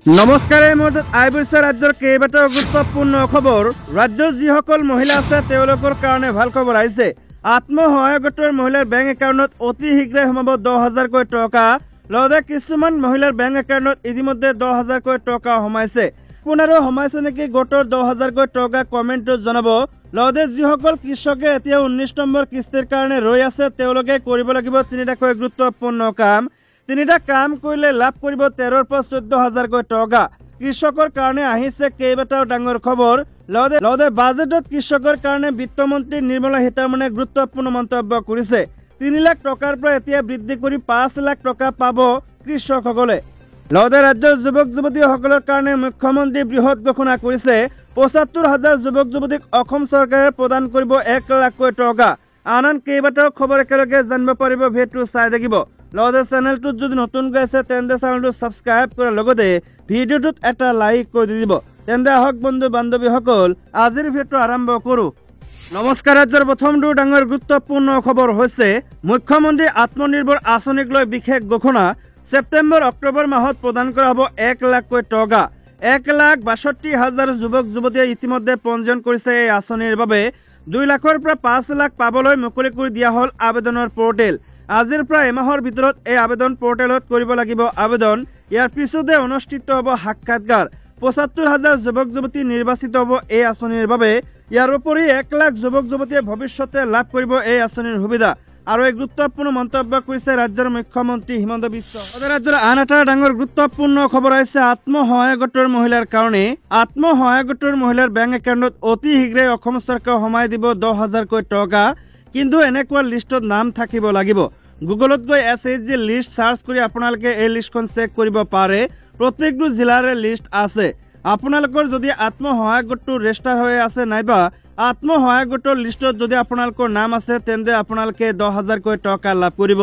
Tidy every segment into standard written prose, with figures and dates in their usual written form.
নমস্কাৰ। এই মুহূৰ্তত আইবৈছে ৰাজ্যৰ কেইবাটাও গুৰুত্বপূৰ্ণ খবৰ। ৰাজ্যৰ যিসকল মহিলা আছে তেওঁলোকৰ কাৰণে ভাল খবৰ আহিছে। আত্মসহায়ক গোটৰ মহিলাৰ বেংক একাউণ্টত অতি শীঘ্ৰে সোমাব 10,000কৈ টকা। লগতে কিছুমান মহিলাৰ বেংক একাউণ্টত ইতিমধ্যে 10,000কৈ টকা সোমাইছে। আপোনাৰো সোমাইছে নেকি গোটৰ 10,000কৈ টকা? কমেণ্টত জনাব। লগতে যিসকল কৃষকে এতিয়া 19 নম্বৰ কিস্তিৰ কাৰণে ৰৈ আছে তেওঁলোকে কৰিব লাগিব তিনিটাকৈ গুৰুত্বপূৰ্ণ কাম। তিনিটা কাম কৰিলে লাভ কৰিব 13,000 পৰা 14,000কৈ টকা। কৃষকৰ কাৰণে আহিছে কেইবাটাও ডাঙৰ খবৰ। লগতে বাজেটত কৃষকৰ কাৰণে বিত্তমন্ত্ৰী নিৰ্মলা সীতাৰমণে গুৰুত্বপূৰ্ণ মন্তব্য কৰিছে। 3 লাখ টকাৰ পৰা এতিয়া বৃদ্ধি কৰি 5 লাখ টকা পাব কৃষকসকলে। লগতে ৰাজ্যৰ যুৱক যুৱতীসকলৰ কাৰণে মুখ্যমন্ত্ৰী বৃহৎ ঘোষণা কৰিছে। 75,000 যুৱক যুৱতীক অসম চৰকাৰে প্ৰদান কৰিব 1 লাখকৈ টকা। আন কেইবাটাও খবৰ একেলগে জানিব পাৰিব। ভিডিঅ'টো চাই থাকিব। লগতে চেনেলটোত যদি নতুনকৈ আছে তেন্তে চেনেলটো ছাবস্ক্ৰাইব কৰাৰ লগতে ভিডিঅ'টোত এটা লাইক কৰি দিব। তেন্তে আহক বন্ধু বান্ধৱীসকল আজিৰ ভিডিঅ'টো আৰম্ভ কৰোঁ। নমস্কাৰ। ৰাজ্যৰ প্ৰথমটো ডাঙৰ গুৰুত্বপূৰ্ণ খবৰ হৈছে মুখ্যমন্ত্ৰী আত্মনিৰ্ভৰ আঁচনিক লৈ বিশেষ ঘোষণা। ছেপ্টেম্বৰ অক্টোবৰ মাহত প্ৰদান কৰা হ'ব 1 লাখকৈ টকা। 1,62,000 যুৱক যুৱতীয়ে ইতিমধ্যে পঞ্জীয়ন কৰিছে এই আঁচনিৰ বাবে। 2 লাখৰ পৰা 5 লাখ পাবলৈ মুকলি কৰি দিয়া হ'ল আবেদনৰ পৰ্টেল। আজিৰ পৰা এমাহৰ ভিতৰত এই আবেদন পৰ্টেলত কৰিব লাগিব আবেদন। ইয়াৰ পিছতে অনুষ্ঠিত হ'ব সাক্ষাৎকাৰ। 75,000 যুৱক যুৱতী নিৰ্বাচিত হ'ব এই আঁচনিৰ বাবে। ইয়াৰ উপৰি 1 লাখ যুৱক যুৱতীয়ে ভৱিষ্যতে লাভ কৰিব এই আঁচনিৰ সুবিধা। আৰু এক গুৰুত্বপূৰ্ণ মন্তব্য কৰিছে ৰাজ্যৰ মুখ্যমন্ত্ৰী হিমন্ত বিশ্ব। ৰাজ্যৰ আন এটা ডাঙৰ গুৰুত্বপূৰ্ণ খবৰ আহিছে আত্মসহায়ক গোটৰ মহিলাৰ কাৰণে। আত্মসহায়ক গোটৰ মহিলাৰ বেংক একাউণ্টত অতি শীঘ্ৰে অসম চৰকাৰে সোমাই দিব 10,000কৈ টকা। কিন্তু এনেকুৱা লিষ্টত নাম থাকিব লাগিব। গুগলত গৈ SHG লিষ্ট চাৰ্চ কৰি আপোনালোকে এই লিষ্টখন চেক কৰিব পাৰে। প্ৰত্যেকটো জিলাৰে লিষ্ট আছে। আপোনালোকৰ যদি আত্মসহায়ক গোটটো ৰেজিষ্টাৰ হৈ আছে নাইবা আত্মসহায়ক গোটৰ লিষ্টত যদি আপোনালোকৰ নাম আছে তেন্তে আপোনালোকে 10,000কৈ টকা লাভ কৰিব।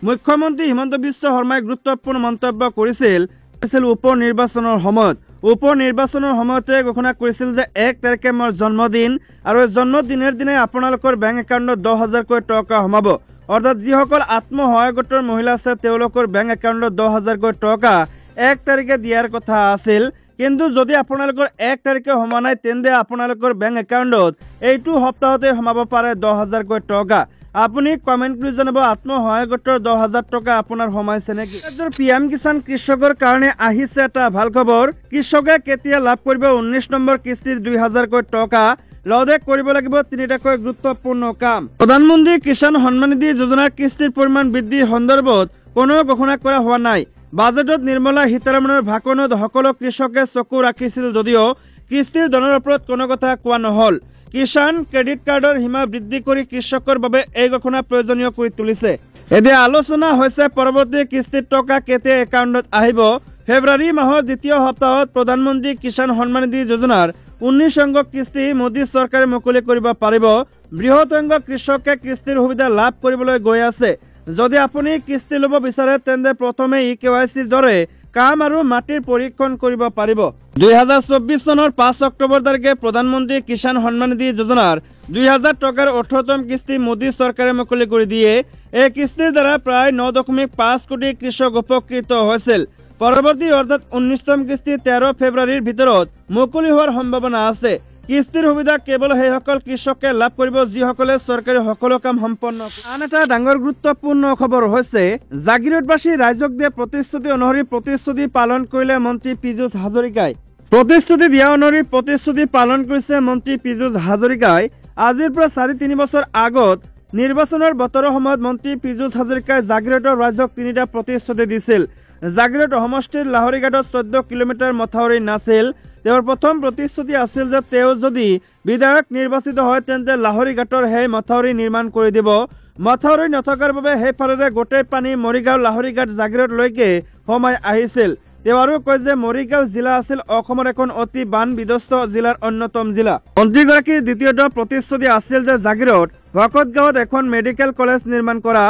মুখ্যমন্ত্ৰী হিমন্ত বিশ্ব শৰ্মাই গুৰুত্বপূৰ্ণ মন্তব্য কৰিছিল উপ নিৰ্বাচনৰ সময়তে ঘোষণা কৰিছিল যে 1 তাৰিখে মোৰ জন্মদিন আৰু জন্মদিনৰ দিনাই আপোনালোকৰ বেংক একাউণ্টত 10,000কৈ টকা সোমাব। অৰ্থাৎ যিসকল আত্মসহায়ক গোটৰ মহিলা আছে তেওঁলোকৰ বেংক একাউণ্টত 10,000কৈ টকা 1 তাৰিখে দিয়াৰ কথা আছিল। কিন্তু যদি আপোনালোকৰ 1 তাৰিখে সোমোৱা নাই তেন্তে আপোনালোকৰ বেংক একাউণ্টত এইটো সপ্তাহতে সোমাব পাৰে 10,000কৈ টকা। আপুনি কমেণ্ট কৰি জনাব আত্মসহায়ক গোটৰ 10,000 টকা আপোনাৰ সোমাইছে নেকি? ৰাজ্যৰ PM কিষাণ কৃষকৰ কাৰণে আহিছে এটা ভাল খবৰ। কৃষকে কেতিয়া লাভ কৰিব 19 নম্বৰ কিস্তিৰ 2,000কৈ টকা। লগতে কৰিব লাগিব তিনিটাকৈ গুৰুত্বপূৰ্ণ কাম। প্ৰধানমন্ত্ৰী কিষাণ সন্মান নিধি যোজনাৰ কিস্তিৰ পৰিমাণ বৃদ্ধি সন্দৰ্ভত কোনো ঘোষণা কৰা হোৱা নাই। বাজেটত নিৰ্মলা সীতাৰমণৰ ভাষণত সকলো কৃষকে চকু ৰাখিছিল যদিও কিস্তিৰ ধনৰ ওপৰত কোনো কথা কোৱা নহল। কিষাণ ক্ৰেডিট কাৰ্ডৰ সীমা বৃদ্ধি কৰি কৃষকৰ বাবে এই ঘোষণা প্ৰয়োজনীয় কৰি তুলিছে। এতিয়া আলোচনা হৈছে পৰৱৰ্তী কিস্তিৰ টকা কেতিয়া একাউণ্টত আহিব। ফেব্ৰুৱাৰী মাহৰ দ্বিতীয় সপ্তাহত প্ৰধানমন্ত্ৰী কিষাণ সন্মান নিধি যোজনাৰ 19 সংখ্যক কিস্তি মোদী চৰকাৰে মুকলি কৰিব পাৰিব। বৃহৎ সংখ্যক কৃষকে কিস্তিৰ সুবিধা লাভ কৰিবলৈ গৈ আছে। যদি আপুনি কিস্তি ল'ব বিচাৰে তেন্তে প্ৰথমে KYCৰ দৰে কাম আৰু মাটিৰ পৰীক্ষণ কৰিব পাৰিব। 2024 চনৰ 5 অক্টোবৰ তাৰিখে প্ৰধানমন্ত্ৰী কিষাণ সন্মান নিধি যোজনাৰ 2,000 টকাৰ 18তম কিস্তি মোদী চৰকাৰে মুকলি কৰি দিয়ে। এই কিস্তিৰ দ্বাৰা প্ৰায় 9.5 কোটি কৃষক উপকৃত হৈছিল। পৰৱৰ্তী অৰ্থাৎ 19তম কিস্তি 13 ফেব্ৰুৱাৰীৰ ভিতৰত মুকলি হোৱাৰ সম্ভাৱনা আছে। কিস্তিৰ সুবিধা কেৱল সেইসকল কৃষকে লাভ কৰিব যিসকলে চৰকাৰী সকলো কাম সম্পন্ন কৰে। আন এটা ডাঙৰ গুৰুত্বপূৰ্ণ খবৰ হৈছে জাগিৰোডবাসী ৰাইজক দিয়া প্ৰতিশ্ৰুতি অনুসৰি প্ৰতিশ্ৰুতি পালন কৰিলে মন্ত্ৰী পীযুষ হাজৰিকাই। প্ৰতিশ্ৰুতি দিয়া অনুসৰি প্ৰতিশ্ৰুতি পালন কৰিছে মন্ত্ৰী পীযুষ হাজৰিকাই। আজিৰ পৰা 4-3 বছৰ আগত নিৰ্বাচনৰ বতৰৰ সময়ত মন্ত্ৰী পীযুষ হাজৰিকাই জাগিৰোডৰ ৰাইজক 3টা প্ৰতিশ্ৰুতি দিছিল। জাগিৰোড সমষ্টিৰ লাহৰীঘাটত 14 কিলোমিটাৰ মথাউৰি নাছিল। তেওঁৰ প্ৰথম প্ৰতিশ্ৰুতি আছিল যে তেওঁ যদি বিধায়ক নিৰ্বাচিত হয় তেন্তে লাহৰীঘাটৰ সেই মথাউৰি নিৰ্মাণ কৰি দিব। মথাউৰি নথকাৰ বাবে সেইফালেৰে গোটেই পানী মৰিগাঁও লাহৰীঘাট জাগিৰোডলৈকে সোমাই আহিছিল। তেওঁ আৰু কয় যে মৰিগাঁও জিলা আছিল অসমৰ এখন অতি বান বিধ্বস্ত জিলাৰ অন্যতম জিলা। মন্ত্ৰীগৰাকীৰ দ্বিতীয়টো প্ৰতিশ্ৰুতি আছিল যে জাগিৰোড ভকতগাঁৱত এখন মেডিকেল কলেজ নিৰ্মাণ কৰা।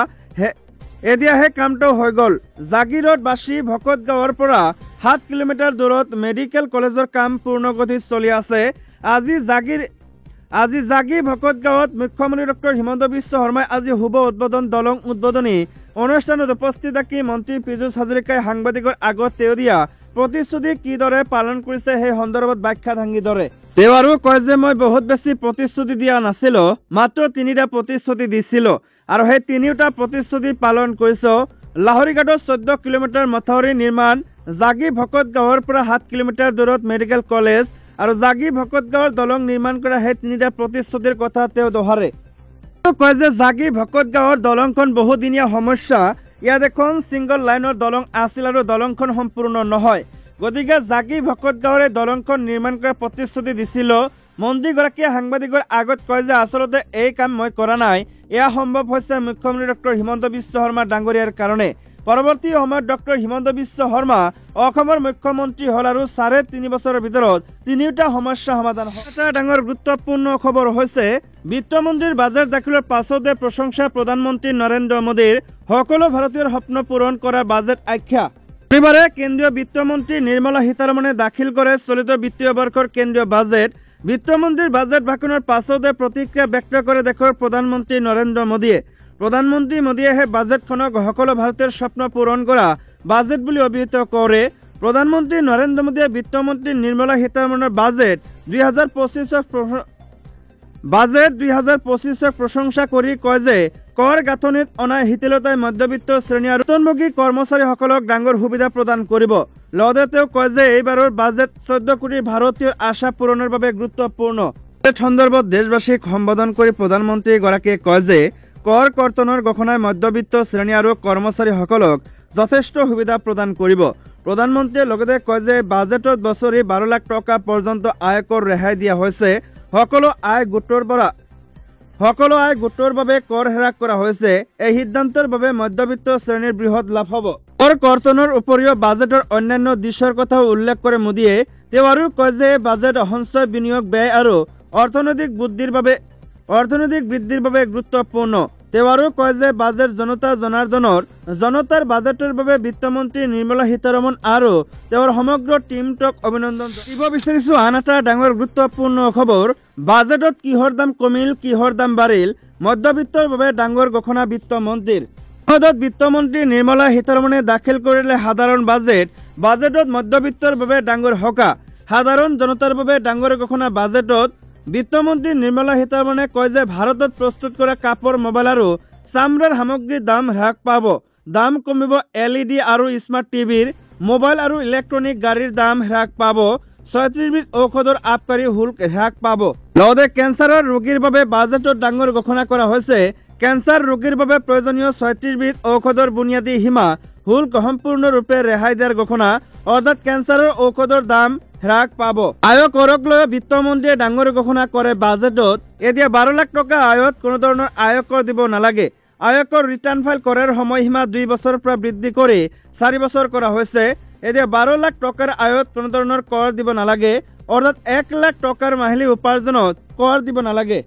এতিয়া সেই কামটো হৈ গ'ল। জাগিৰোডবাসী ভকতগাঁৱৰ পৰা 7 কিলোমিটাৰ দূৰত মেডিকেল কলেজৰ কাম পূৰ্ণগতিত চলি আছে। আজি জাগি ভকতগাঁৱত মুখ্যমন্ত্ৰী ডক্টৰ হিমন্ত বিশ্ব শৰ্মাই আজি শুভ উদ্বোধন দলং উদ্বোধনী অনুষ্ঠানত উপস্থিত থাকি মন্ত্ৰী পীযুষ হাজৰিকাই সাংবাদিকৰ আগত তেওঁ দিয়া প্ৰতিশ্ৰুতি কিদৰে পালন কৰিছে সেই সন্দৰ্ভত ব্যাখ্যা দাঙি ধৰে। তেওঁ আৰু কয় যে মই বহুত বেছি প্ৰতিশ্ৰুতি দিয়া নাছিলো, মাত্ৰ 3টা প্ৰতিশ্ৰুতি দিছিলো আৰু সেই 3টা প্ৰতিশ্ৰুতি পালন কৰিছো। লাহৰীঘাটত 14 কিলোমিটাৰ মথাউৰি নিৰ্মাণ, জাগি ভকত গাঁৱৰ পৰা 7 কিলোমিটাৰ দূৰত মেডিকেল কলেজ আৰু জাগি ভকত গাঁৱৰ দলং নিৰ্মাণ কৰা সেই 3টা প্ৰতিশ্ৰুতিৰ কথা তেওঁ দোহাৰে। কয় যে জাগি ভকত গাঁৱৰ দলংখন বহুদিনীয়া সমস্যা, ইয়াত এখন সিংগল লাইনৰ দলং আছিল আৰু দলংখন সম্পূৰ্ণ নহয়, গতিকে জাগি ভকত গাঁৱৰে দলংখন নিৰ্মাণ কৰাৰ প্ৰতিশ্ৰুতি দিছিল। মন্ত্ৰীগৰাকীয়ে সাংবাদিকৰ আগত কয় যে আচলতে এই কাম মই কৰা নাই, এয়া সম্ভৱ হৈছে মুখ্যমন্ত্ৰী ডক্টৰ হিমন্ত বিশ্ব শৰ্মা ডাঙৰীয়াৰ কাৰণে। পৰৱৰ্তী সময়ত ডক্টৰ হিমন্ত বিশ্ব শৰ্মা অসমৰ মুখ্যমন্ত্ৰী হল আৰু 3.5 বছৰৰ ভিতৰত 3টা সমস্যা সমাধান হ'ল। এটা ডাঙৰ গুৰুত্বপূৰ্ণ খবৰ হৈছে বিত্তমন্ত্ৰীৰ বাজেট দাখিলৰ পাছতে প্ৰশংসা প্ৰধানমন্ত্ৰী নৰেন্দ্ৰ মোদীৰ সকলো ভাৰতীয়ৰ স্বপ্ন পূৰণ কৰা বাজেট আখ্যা। শনিবাৰে কেন্দ্ৰীয় বিত্তমন্ত্ৰী নিৰ্মলা সীতাৰমণে দাখিল কৰে চলিত বিত্তীয় বৰ্ষৰ কেন্দ্ৰীয় বাজেট। বিত্তমন্ত্ৰীৰ বাজেট ভাষণৰ পাছতে প্ৰতিক্ৰিয়া ব্যক্ত কৰে দেশৰ প্ৰধানমন্ত্ৰী নৰেন্দ্ৰ মোদীয়ে। প্ৰধানমন্ত্ৰী মোদীয়ে সেই বাজেটখনক সকলো ভাৰতীয়ৰ স্বপ্ন পূৰণ কৰা বাজেট বুলি অভিহিত কৰে। প্ৰধানমন্ত্ৰী নৰেন্দ্ৰ মোদীয়ে বিত্তমন্ত্ৰী নিৰ্মলা সীতাৰমণৰ বাজেট 2025ক প্ৰশংসা কৰি কয় যে কৰ গাঁথনিত অনা শিথিলতাই মধ্যবিত্ত শ্ৰেণী আৰু বেতনভোগী কৰ্মচাৰীসকলক ডাঙৰ সুবিধা প্ৰদান কৰিব। লগতে তেওঁ কয় যে এইবাৰৰ বাজেট 14 কোটি ভাৰতীয়ৰ আশা পূৰণৰ বাবে গুৰুত্বপূৰ্ণ। এই সন্দৰ্ভত দেশবাসীক সম্বোধন কৰি প্ৰধানমন্ত্ৰীগৰাকীয়ে কয় যে কৰ কৰ্তনৰ ঘোষণাই মধ্যবিত্ত শ্ৰেণী আৰু কৰ্মচাৰীসকলক যথেষ্ট সুবিধা প্ৰদান কৰিব। প্ৰধানমন্ত্ৰীয়ে লগতে কয় যে বাজেটত বছৰি 12 লাখ টকা পৰ্যন্ত আয়কৰ ৰেহাই দিয়া হৈছে। সকলো আয় গোটৰ বাবে কৰ হ্ৰাস কৰা হৈছে। এই সিদ্ধান্তৰ বাবে মধ্যবিত্ত শ্ৰেণীৰ বৃহৎ লাভ হ'ব। কৰ কৰ্তনৰ উপৰিও বাজেটৰ অন্যান্য দিশৰ কথাও উল্লেখ কৰে মোদীয়ে। তেওঁ আৰু কয় যে বাজেট সঞ্চয়, বিনিয়োগ, ব্যয় আৰু অৰ্থনৈতিক বৃদ্ধিৰ বাবে গুৰুত্বপূৰ্ণ। তেওঁ আৰু কয় যে বাজেট জনতাৰ বাজেটৰ বাবে বিত্তমন্ত্ৰী নিৰ্মলা সীতাৰমণ আৰু তেওঁৰ সমগ্ৰ টীমটোক অভিনন্দন দিব বিচাৰিছো। আন এটা ডাঙৰ গুৰুত্বপূৰ্ণ খবৰ, বাজেটত কিহৰ দাম কমিল, কিহৰ দাম বাঢ়িল, মধ্যবিত্তৰ বাবে ডাঙৰ ঘোষণা বিত্তমন্ত্ৰীৰ। বিত্তমন্ত্ৰী নিৰ্মলা সীতাৰমণে দাখিল কৰিলে সাধাৰণ বাজেটত মধ্যবিত্তৰ বাবে ডাঙৰ সকাহ, সাধাৰণ জনতাৰ বাবে ডাঙৰ ঘোষণা। বাজেটত বিত্তমন্ত্ৰী নিৰ্মলা সীতাৰমণে কয় যে ভাৰতত প্ৰস্তুত কৰা কাপোৰ, মোবাইল আৰু চামৰাৰ সামগ্ৰীৰ দাম হ্ৰাস পাব। দাম কমিব LED আৰু স্মাৰ্ট টিভিৰ, মোবাইল আৰু ইলেক্ট্ৰনিক গাড়ীৰ দাম হ্ৰাস পাব। 36 বিধ ঔষধৰ আবকাৰী শুল্ক হ্ৰাস পাব। লগতে কেঞ্চাৰৰ ৰোগীৰ বাবে বাজেটত ডাঙৰ ঘোষণা কৰা হৈছে। কেঞ্চাৰ ৰোগীৰ বাবে প্ৰয়োজনীয় 36 বিধ ঔষধৰ বুনিয়াদী সীমা শুল্ক সম্পূৰ্ণৰূপে ৰেহাই দিয়াৰ ঘোষণা, অৰ্থাৎ কেঞ্চাৰৰ ঔষধৰ দাম হ্ৰাস পাব। আয়কৰক লৈ বিত্তমন্ত্ৰীয়ে ডাঙৰ ঘোষণা কৰে বাজেটত। এতিয়া 12 লাখ টকা আয়ত কোনো ধৰণৰ আয়কৰ দিব নালাগে। আয়কৰ ৰিটাৰ্ণ ফাইল কৰাৰ সময়সীমা 2 বছৰৰ পৰা বৃদ্ধি কৰি 4 বছৰ কৰা হৈছে। এতিয়া 12 লাখ টকাৰ আয়ত কোনো ধৰণৰ কৰ দিব নালাগে, অৰ্থাৎ 1 লাখ টকাৰ মাহিলী উপাৰ্জনত কৰ দিব নালাগে।